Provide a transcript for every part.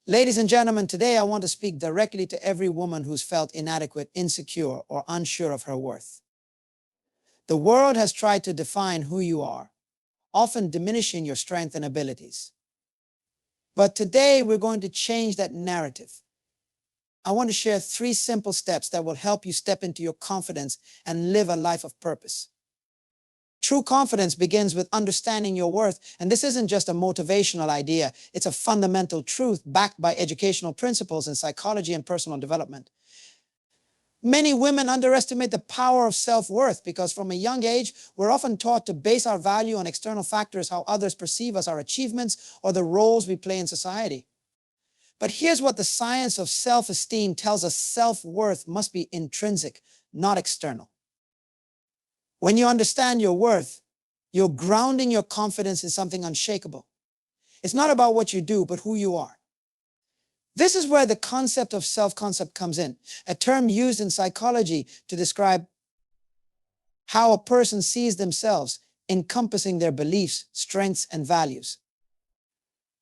Ladies and gentlemen, today I want to speak directly to every woman who's felt inadequate, insecure, or unsure of her worth. The world has tried to define who you are, often diminishing your strength and abilities. But today we're going to change that narrative. I want to share 3 simple steps that will help you step into your confidence and live a life of purpose. True confidence begins with understanding your worth, and this isn't just a motivational idea, it's a fundamental truth backed by educational principles in psychology and personal development. Many women underestimate the power of self-worth because from a young age, we're often taught to base our value on external factors, how others perceive us, our achievements, or the roles we play in society. But here's what the science of self-esteem tells us: self-worth must be intrinsic, not external. When you understand your worth, you're grounding your confidence in something unshakable. It's not about what you do, but who you are. This is where the concept of self-concept comes in, a term used in psychology to describe how a person sees themselves, encompassing their beliefs, strengths, and values.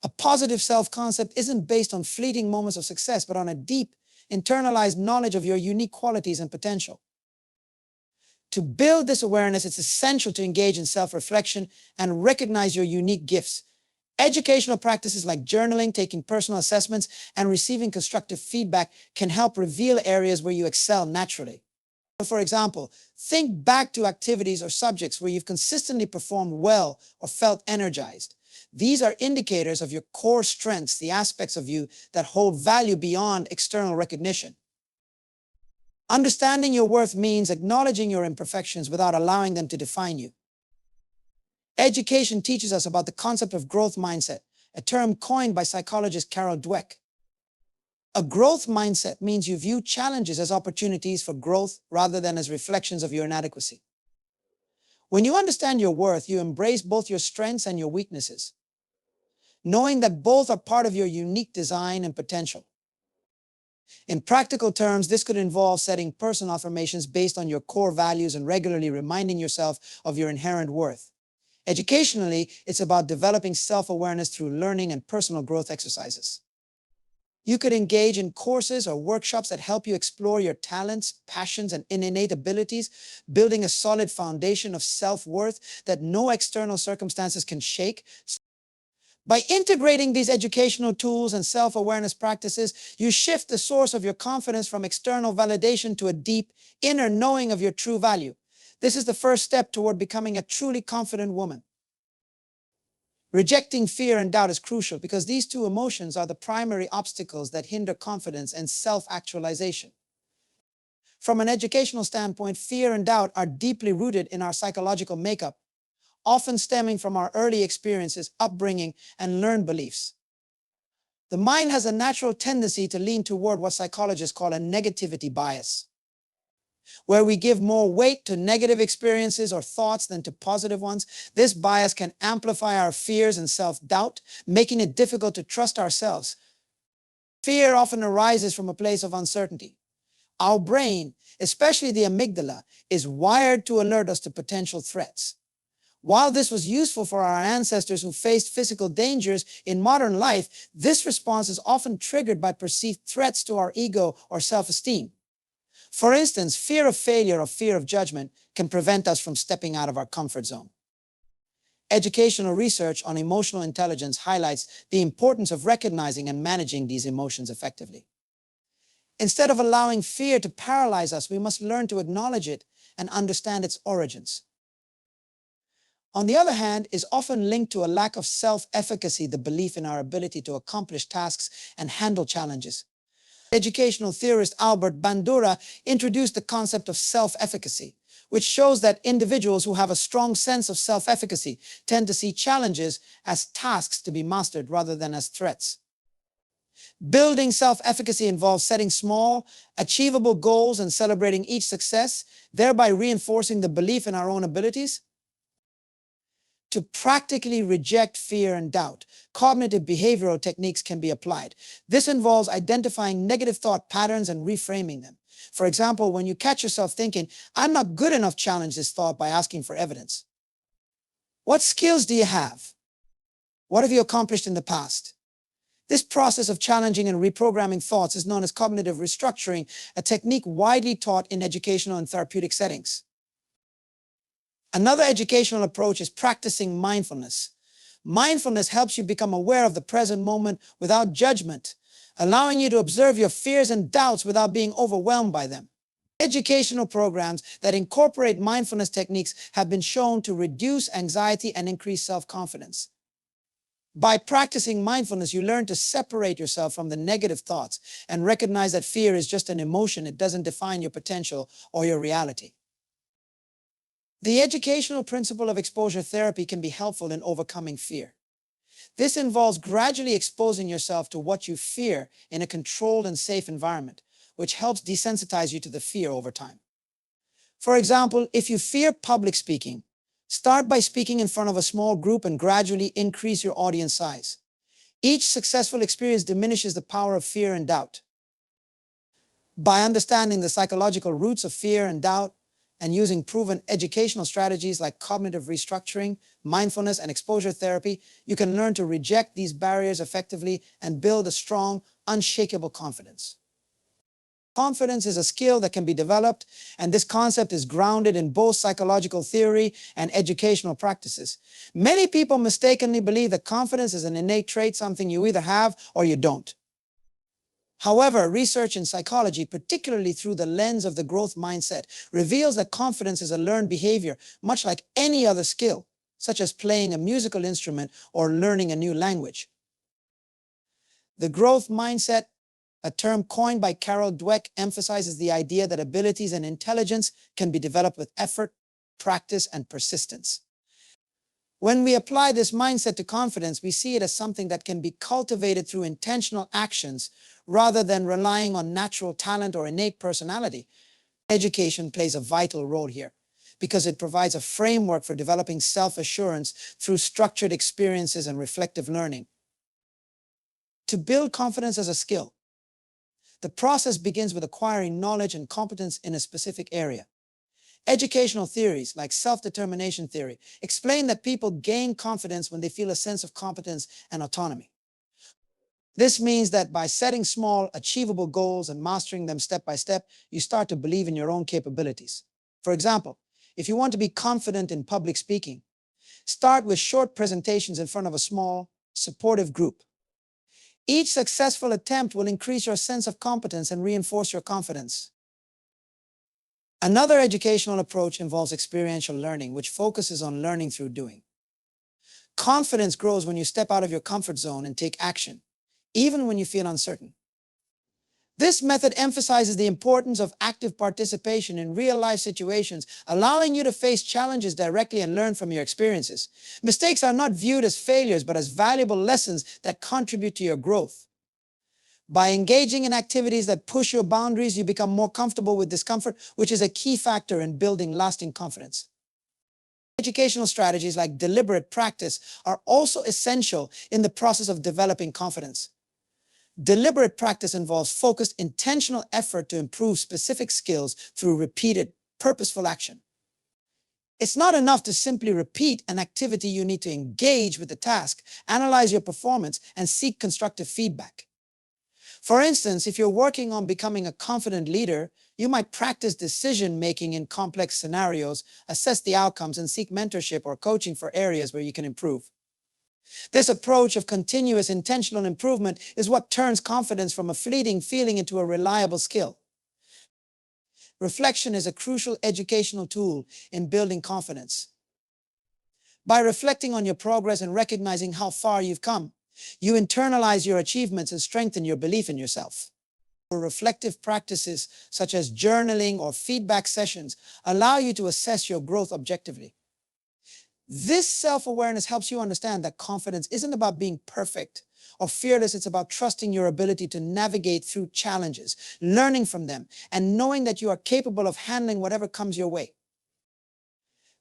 A positive self-concept isn't based on fleeting moments of success, but on a deep, internalized knowledge of your unique qualities and potential. To build this awareness, it's essential to engage in self-reflection and recognize your unique gifts. Educational practices like journaling, taking personal assessments, and receiving constructive feedback can help reveal areas where you excel naturally. For example, think back to activities or subjects where you've consistently performed well or felt energized. These are indicators of your core strengths, the aspects of you that hold value beyond external recognition. Understanding your worth means acknowledging your imperfections without allowing them to define you. Education teaches us about the concept of growth mindset, a term coined by psychologist Carol Dweck. A growth mindset means you view challenges as opportunities for growth rather than as reflections of your inadequacy. When you understand your worth, you embrace both your strengths and your weaknesses, knowing that both are part of your unique design and potential. In practical terms, this could involve setting personal affirmations based on your core values and regularly reminding yourself of your inherent worth. Educationally, it's about developing self-awareness through learning and personal growth exercises. You could engage in courses or workshops that help you explore your talents, passions, and innate abilities, building a solid foundation of self-worth that no external circumstances can shake. By integrating these educational tools and self-awareness practices, you shift the source of your confidence from external validation to a deep, inner knowing of your true value. This is the first step toward becoming a truly confident woman. Rejecting fear and doubt is crucial because these 2 emotions are the primary obstacles that hinder confidence and self-actualization. From an educational standpoint, fear and doubt are deeply rooted in our psychological makeup, often stemming from our early experiences, upbringing, and learned beliefs. The mind has a natural tendency to lean toward what psychologists call a negativity bias, where we give more weight to negative experiences or thoughts than to positive ones. This bias can amplify our fears and self-doubt, making it difficult to trust ourselves. Fear often arises from a place of uncertainty. Our brain, especially the amygdala, is wired to alert us to potential threats. While this was useful for our ancestors who faced physical dangers in modern life, this response is often triggered by perceived threats to our ego or self-esteem. For instance, fear of failure or fear of judgment can prevent us from stepping out of our comfort zone. Educational research on emotional intelligence highlights the importance of recognizing and managing these emotions effectively. Instead of allowing fear to paralyze us, we must learn to acknowledge it and understand its origins. On the other hand, is often linked to a lack of self-efficacy, the belief in our ability to accomplish tasks and handle challenges. Educational theorist Albert Bandura introduced the concept of self-efficacy, which shows that individuals who have a strong sense of self-efficacy tend to see challenges as tasks to be mastered rather than as threats. Building self-efficacy involves setting small, achievable goals and celebrating each success, thereby reinforcing the belief in our own abilities. To practically reject fear and doubt, cognitive behavioral techniques can be applied. This involves identifying negative thought patterns and reframing them. For example, when you catch yourself thinking, "I'm not good enough," challenge this thought by asking for evidence. What skills do you have? What have you accomplished in the past? This process of challenging and reprogramming thoughts is known as cognitive restructuring, a technique widely taught in educational and therapeutic settings. Another educational approach is practicing mindfulness. Mindfulness helps you become aware of the present moment without judgment, allowing you to observe your fears and doubts without being overwhelmed by them. Educational programs that incorporate mindfulness techniques have been shown to reduce anxiety and increase self-confidence. By practicing mindfulness, you learn to separate yourself from the negative thoughts and recognize that fear is just an emotion. It doesn't define your potential or your reality. The educational principle of exposure therapy can be helpful in overcoming fear. This involves gradually exposing yourself to what you fear in a controlled and safe environment, which helps desensitize you to the fear over time. For example, if you fear public speaking, start by speaking in front of a small group and gradually increase your audience size. Each successful experience diminishes the power of fear and doubt. By understanding the psychological roots of fear and doubt and using proven educational strategies like cognitive restructuring, mindfulness, and exposure therapy, you can learn to reject these barriers effectively and build a strong, unshakable confidence. Confidence is a skill that can be developed, and this concept is grounded in both psychological theory and educational practices. Many people mistakenly believe that confidence is an innate trait, something you either have or you don't. However, research in psychology, particularly through the lens of the growth mindset, reveals that confidence is a learned behavior, much like any other skill, such as playing a musical instrument or learning a new language. The growth mindset, a term coined by Carol Dweck, emphasizes the idea that abilities and intelligence can be developed with effort, practice, and persistence. When we apply this mindset to confidence, we see it as something that can be cultivated through intentional actions rather than relying on natural talent or innate personality. Education plays a vital role here because it provides a framework for developing self-assurance through structured experiences and reflective learning. To build confidence as a skill, the process begins with acquiring knowledge and competence in a specific area. Educational theories, like self-determination theory, explain that people gain confidence when they feel a sense of competence and autonomy. This means that by setting small, achievable goals and mastering them step by step, you start to believe in your own capabilities. For example, if you want to be confident in public speaking, start with short presentations in front of a small, supportive group. Each successful attempt will increase your sense of competence and reinforce your confidence. Another educational approach involves experiential learning, which focuses on learning through doing. Confidence grows when you step out of your comfort zone and take action, even when you feel uncertain. This method emphasizes the importance of active participation in real-life situations, allowing you to face challenges directly and learn from your experiences. Mistakes are not viewed as failures, but as valuable lessons that contribute to your growth. By engaging in activities that push your boundaries, you become more comfortable with discomfort, which is a key factor in building lasting confidence. Educational strategies like deliberate practice are also essential in the process of developing confidence. Deliberate practice involves focused, intentional effort to improve specific skills through repeated, purposeful action. It's not enough to simply repeat an activity. You need to engage with the task, analyze your performance, and seek constructive feedback. For instance, if you're working on becoming a confident leader, you might practice decision-making in complex scenarios, assess the outcomes, and seek mentorship or coaching for areas where you can improve. This approach of continuous intentional improvement is what turns confidence from a fleeting feeling into a reliable skill. Reflection is a crucial educational tool in building confidence. By reflecting on your progress and recognizing how far you've come, you internalize your achievements and strengthen your belief in yourself. Reflective practices such as journaling or feedback sessions allow you to assess your growth objectively. This self-awareness helps you understand that confidence isn't about being perfect or fearless. It's about trusting your ability to navigate through challenges, learning from them, and knowing that you are capable of handling whatever comes your way.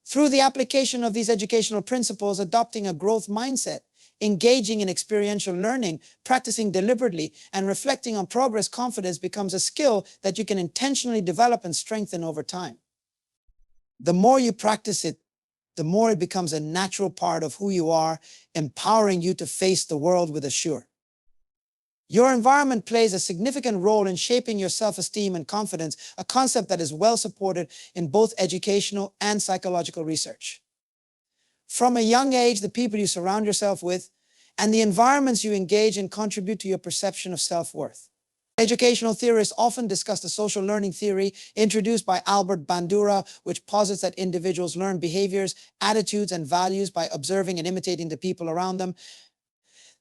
Through the application of these educational principles, adopting a growth mindset, engaging in experiential learning, practicing deliberately, and reflecting on progress, confidence becomes a skill that you can intentionally develop and strengthen over time. The more you practice it, the more it becomes a natural part of who you are, empowering you to face the world with assure. Your environment plays a significant role in shaping your self-esteem and confidence, a concept that is well supported in both educational and psychological research. From a young age, the people you surround yourself with and the environments you engage in contribute to your perception of self-worth. Educational theorists often discuss the social learning theory introduced by Albert Bandura, which posits that individuals learn behaviors, attitudes, and values by observing and imitating the people around them.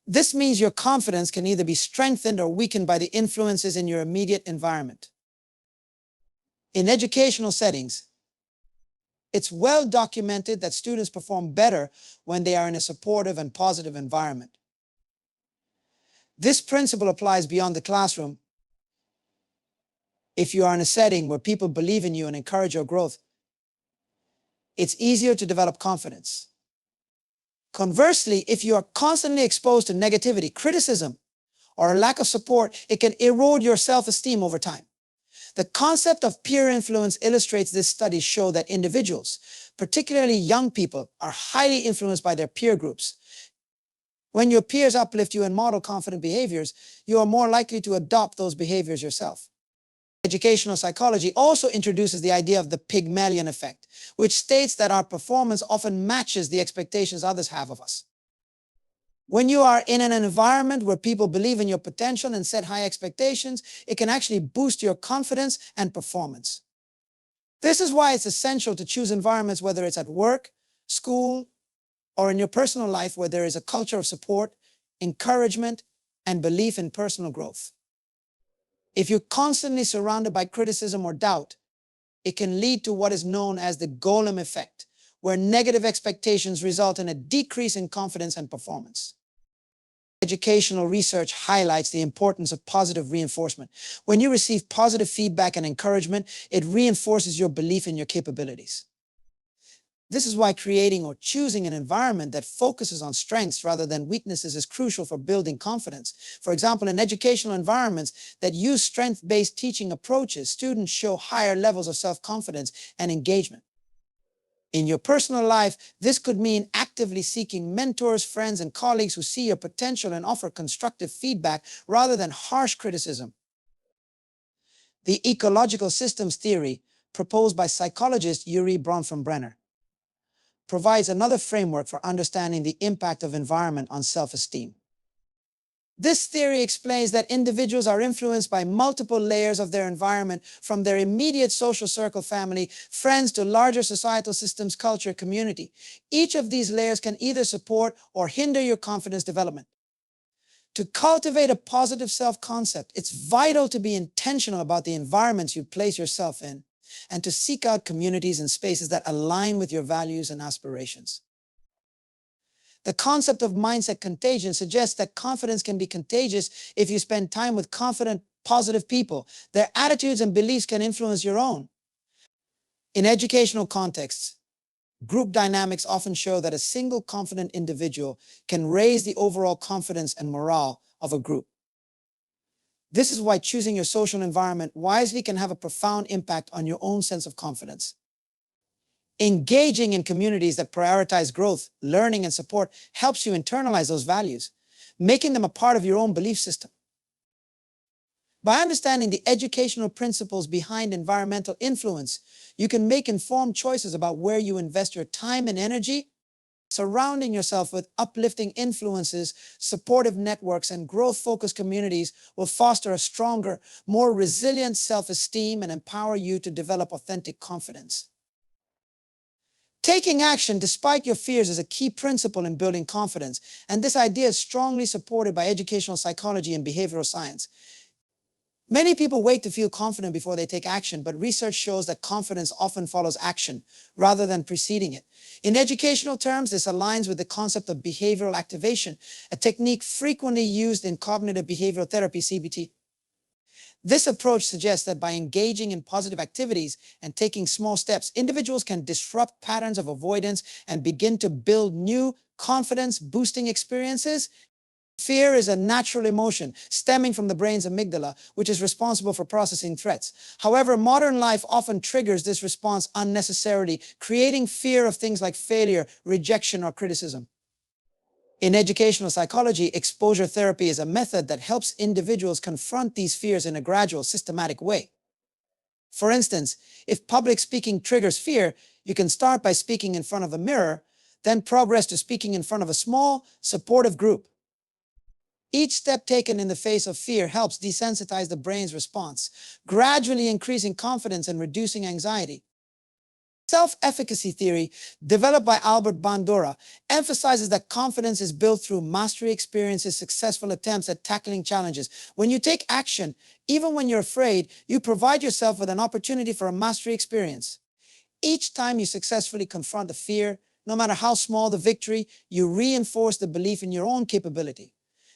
This means your confidence can either be strengthened or weakened by the influences in your immediate environment. In educational settings, it's well documented that students perform better when they are in a supportive and positive environment. This principle applies beyond the classroom. If you are in a setting where people believe in you and encourage your growth, it's easier to develop confidence. Conversely, if you are constantly exposed to negativity, criticism, or a lack of support, it can erode your self-esteem over time. The concept of peer influence illustrates this. Studies show that individuals, particularly young people, are highly influenced by their peer groups. When your peers uplift you and model confident behaviors, you are more likely to adopt those behaviors yourself. Educational psychology also introduces the idea of the Pygmalion effect, which states that our performance often matches the expectations others have of us. When you are in an environment where people believe in your potential and set high expectations, it can actually boost your confidence and performance. This is why it's essential to choose environments, whether it's at work, school, or in your personal life, where there is a culture of support, encouragement, and belief in personal growth. If you're constantly surrounded by criticism or doubt, it can lead to what is known as the golem effect, where negative expectations result in a decrease in confidence and performance. Educational research highlights the importance of positive reinforcement. When you receive positive feedback and encouragement, it reinforces your belief in your capabilities. This is why creating or choosing an environment that focuses on strengths rather than weaknesses is crucial for building confidence. For example, in educational environments that use strength-based teaching approaches, students show higher levels of self-confidence and engagement. In your personal life, this could mean actively seeking mentors, friends, and colleagues who see your potential and offer constructive feedback rather than harsh criticism. The ecological systems theory, proposed by psychologist Urie Bronfenbrenner, provides another framework for understanding the impact of environment on self-esteem. This theory explains that individuals are influenced by multiple layers of their environment, from their immediate social circle, family, friends, to larger societal systems, culture, community. Each of these layers can either support or hinder your confidence development. To cultivate a positive self-concept, it's vital to be intentional about the environments you place yourself in, and to seek out communities and spaces that align with your values and aspirations. The concept of mindset contagion suggests that confidence can be contagious if you spend time with confident, positive people. Their attitudes and beliefs can influence your own. In educational contexts, group dynamics often show that a single confident individual can raise the overall confidence and morale of a group. This is why choosing your social environment wisely can have a profound impact on your own sense of confidence. Engaging in communities that prioritize growth, learning, and support helps you internalize those values, making them a part of your own belief system. By understanding the educational principles behind environmental influence, you can make informed choices about where you invest your time and energy. Surrounding yourself with uplifting influences, supportive networks, and growth-focused communities will foster a stronger, more resilient self-esteem and empower you to develop authentic confidence. Taking action despite your fears is a key principle in building confidence, and this idea is strongly supported by educational psychology and behavioral science. Many people wait to feel confident before they take action, but research shows that confidence often follows action rather than preceding it. In educational terms, this aligns with the concept of behavioral activation, a technique frequently used in cognitive behavioral therapy, CBT. This approach suggests that by engaging in positive activities and taking small steps, individuals can disrupt patterns of avoidance and begin to build new confidence-boosting experiences. Fear is a natural emotion stemming from the brain's amygdala, which is responsible for processing threats. However, modern life often triggers this response unnecessarily, creating fear of things like failure, rejection, or criticism. In educational psychology, exposure therapy is a method that helps individuals confront these fears in a gradual, systematic way. For instance, if public speaking triggers fear, you can start by speaking in front of a mirror, then progress to speaking in front of a small, supportive group. Each step taken in the face of fear helps desensitize the brain's response, gradually increasing confidence and reducing anxiety. Self-efficacy theory, developed by Albert Bandura, emphasizes that confidence is built through mastery experiences, successful attempts at tackling challenges. When you take action, even when you're afraid, you provide yourself with an opportunity for a mastery experience. Each time you successfully confront a fear, no matter how small the victory, you reinforce the belief in your own capability.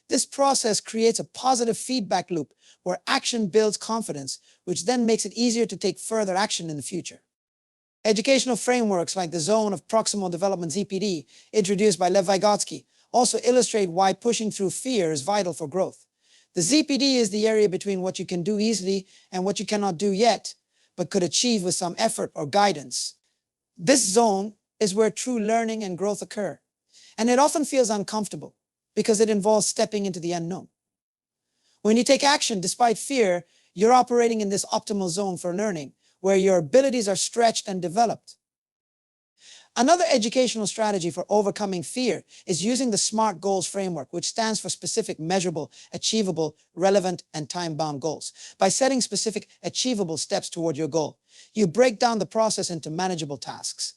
This process creates a positive feedback loop where action builds confidence, which then makes it easier to take further action in the future. Educational frameworks like the Zone of Proximal Development (ZPD), introduced by Lev Vygotsky, also illustrate why pushing through fear is vital for growth. The ZPD is the area between what you can do easily and what you cannot do yet, but could achieve with some effort or guidance. This zone is where true learning and growth occur, and it often feels uncomfortable because it involves stepping into the unknown. When you take action despite fear, you're operating in this optimal zone for learning, where your abilities are stretched and developed. Another educational strategy for overcoming fear is using the SMART goals framework, which stands for specific, measurable, achievable, relevant, and time-bound goals. By setting specific, achievable steps toward your goal, you break down the process into manageable tasks.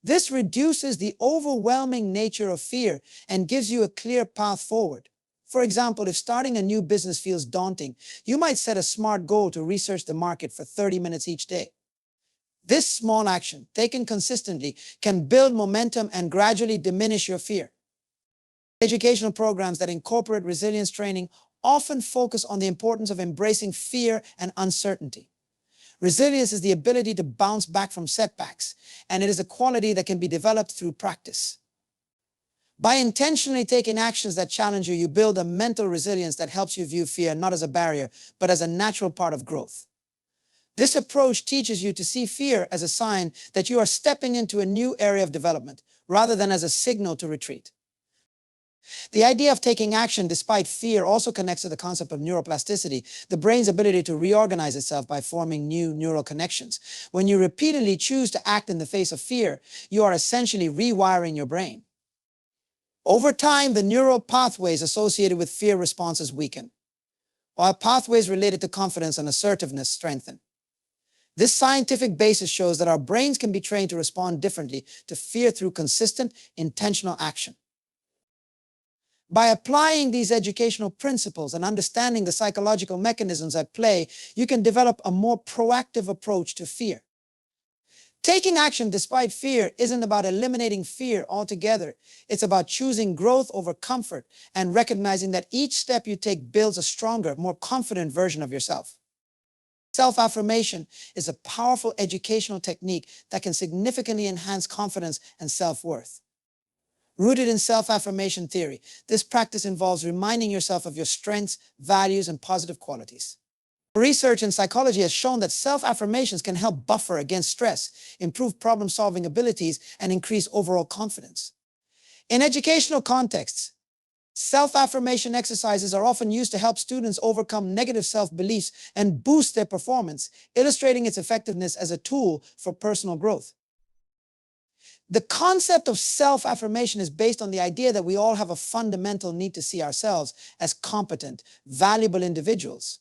This reduces the overwhelming nature of fear and gives you a clear path forward. For example, if starting a new business feels daunting, you might set a SMART goal to research the market for 30 minutes each day. This small action, taken consistently, can build momentum and gradually diminish your fear. Educational programs that incorporate resilience training often focus on the importance of embracing fear and uncertainty. Resilience is the ability to bounce back from setbacks, and it is a quality that can be developed through practice. By intentionally taking actions that challenge you, you build a mental resilience that helps you view fear not as a barrier, but as a natural part of growth. This approach teaches you to see fear as a sign that you are stepping into a new area of development, rather than as a signal to retreat. The idea of taking action despite fear also connects to the concept of neuroplasticity, the brain's ability to reorganize itself by forming new neural connections. When you repeatedly choose to act in the face of fear, you are essentially rewiring your brain. Over time, the neural pathways associated with fear responses weaken, while pathways related to confidence and assertiveness strengthen. This scientific basis shows that our brains can be trained to respond differently to fear through consistent, intentional action. By applying these educational principles and understanding the psychological mechanisms at play, you can develop a more proactive approach to fear. Taking action despite fear isn't about eliminating fear altogether. It's about choosing growth over comfort and recognizing that each step you take builds a stronger, more confident version of yourself. Self-affirmation is a powerful educational technique that can significantly enhance confidence and self-worth. Rooted in self-affirmation theory, this practice involves reminding yourself of your strengths, values, and positive qualities. Research in psychology has shown that self-affirmations can help buffer against stress, improve problem-solving abilities, and increase overall confidence. In educational contexts, self-affirmation exercises are often used to help students overcome negative self-beliefs and boost their performance, illustrating its effectiveness as a tool for personal growth. The concept of self-affirmation is based on the idea that we all have a fundamental need to see ourselves as competent, valuable individuals.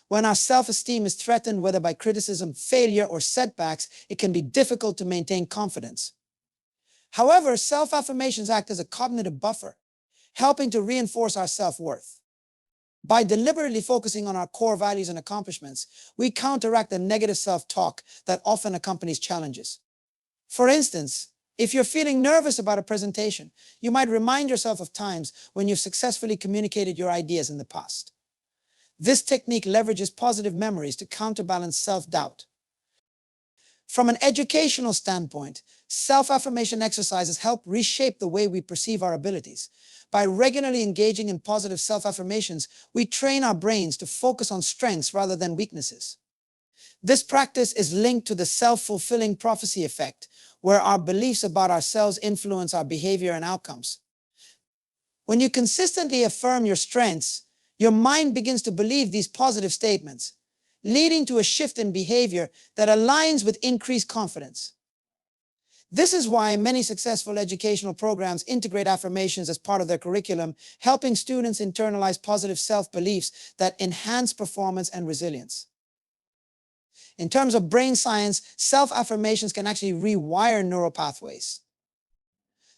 When our self-esteem is threatened, whether by criticism, failure, or setbacks, it can be difficult to maintain confidence. However, self-affirmations act as a cognitive buffer, helping to reinforce our self-worth. By deliberately focusing on our core values and accomplishments, we counteract the negative self-talk that often accompanies challenges. For instance, if you're feeling nervous about a presentation, you might remind yourself of times when you've successfully communicated your ideas in the past. This technique leverages positive memories to counterbalance self-doubt. From an educational standpoint, self-affirmation exercises help reshape the way we perceive our abilities. By regularly engaging in positive self-affirmations, we train our brains to focus on strengths rather than weaknesses. This practice is linked to the self-fulfilling prophecy effect, where our beliefs about ourselves influence our behavior and outcomes. When you consistently affirm your strengths, your mind begins to believe these positive statements, leading to a shift in behavior that aligns with increased confidence. This is why many successful educational programs integrate affirmations as part of their curriculum, helping students internalize positive self-beliefs that enhance performance and resilience. In terms of brain science, self-affirmations can actually rewire neural pathways.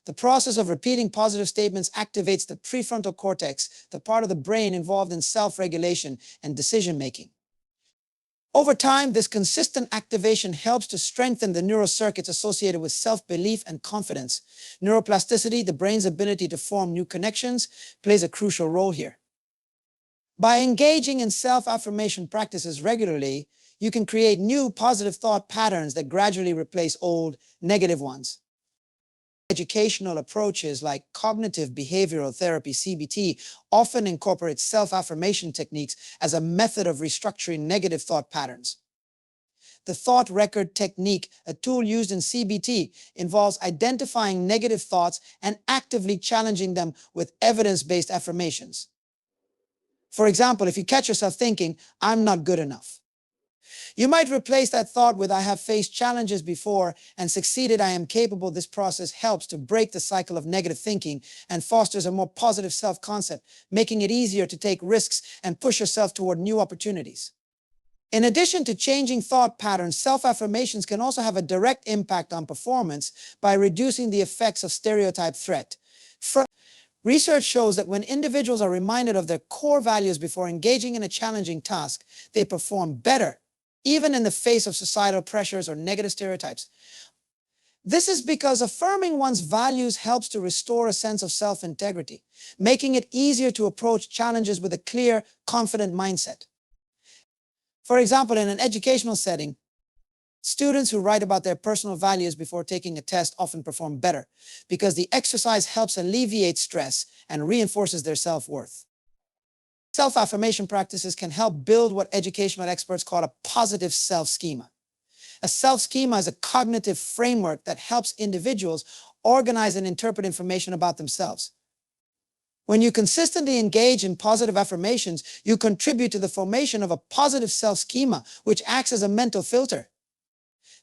The process of repeating positive statements activates the prefrontal cortex, the part of the brain involved in self-regulation and decision-making. Over time, this consistent activation helps to strengthen the neural circuits associated with self-belief and confidence. Neuroplasticity, the brain's ability to form new connections, plays a crucial role here. By engaging in self-affirmation practices regularly, you can create new positive thought patterns that gradually replace old negative ones. Educational approaches like cognitive behavioral therapy, CBT, often incorporate self-affirmation techniques as a method of restructuring negative thought patterns. The thought record technique, a tool used in CBT, involves identifying negative thoughts and actively challenging them with evidence-based affirmations. For example, if you catch yourself thinking, "I'm not good enough," you might replace that thought with, "I have faced challenges before and succeeded. I am capable." This process helps to break the cycle of negative thinking and fosters a more positive self-concept, making it easier to take risks and push yourself toward new opportunities. In addition to changing thought patterns, self-affirmations can also have a direct impact on performance by reducing the effects of stereotype threat. Research shows that when individuals are reminded of their core values before engaging in a challenging task, they perform better, even in the face of societal pressures or negative stereotypes. This is because affirming one's values helps to restore a sense of self-integrity, making it easier to approach challenges with a clear, confident mindset. For example, in an educational setting, students who write about their personal values before taking a test often perform better because the exercise helps alleviate stress and reinforces their self-worth. Self-affirmation practices can help build what educational experts call a positive self-schema. A self-schema is a cognitive framework that helps individuals organize and interpret information about themselves. When you consistently engage in positive affirmations, you contribute to the formation of a positive self-schema, which acts as a mental filter.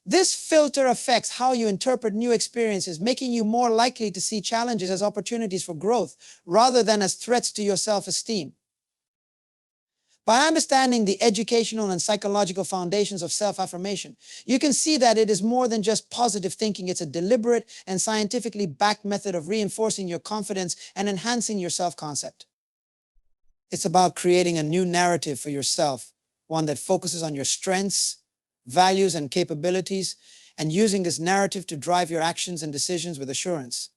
This filter affects how you interpret new experiences, making you more likely to see challenges as opportunities for growth rather than as threats to your self-esteem. By understanding the educational and psychological foundations of self-affirmation, you can see that it is more than just positive thinking. It's a deliberate and scientifically backed method of reinforcing your confidence and enhancing your self-concept. It's about creating a new narrative for yourself, one that focuses on your strengths, values, and capabilities, and using this narrative to drive your actions and decisions with assurance.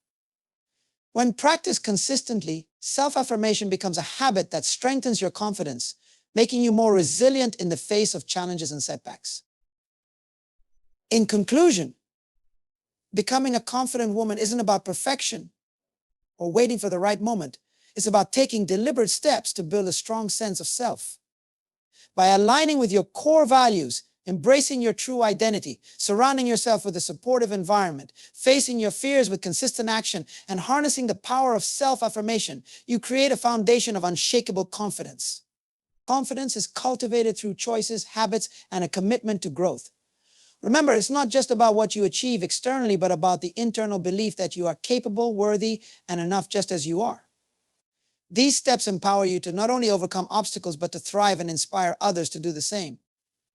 When practiced consistently, self-affirmation becomes a habit that strengthens your confidence, making you more resilient in the face of challenges and setbacks. In conclusion, becoming a confident woman isn't about perfection or waiting for the right moment. It's about taking deliberate steps to build a strong sense of self. By aligning with your core values, embracing your true identity, surrounding yourself with a supportive environment, facing your fears with consistent action, and harnessing the power of self-affirmation, you create a foundation of unshakable confidence. Confidence is cultivated through choices, habits, and a commitment to growth. Remember, it's not just about what you achieve externally, but about the internal belief that you are capable, worthy, and enough just as you are. These steps empower you to not only overcome obstacles, but to thrive and inspire others to do the same.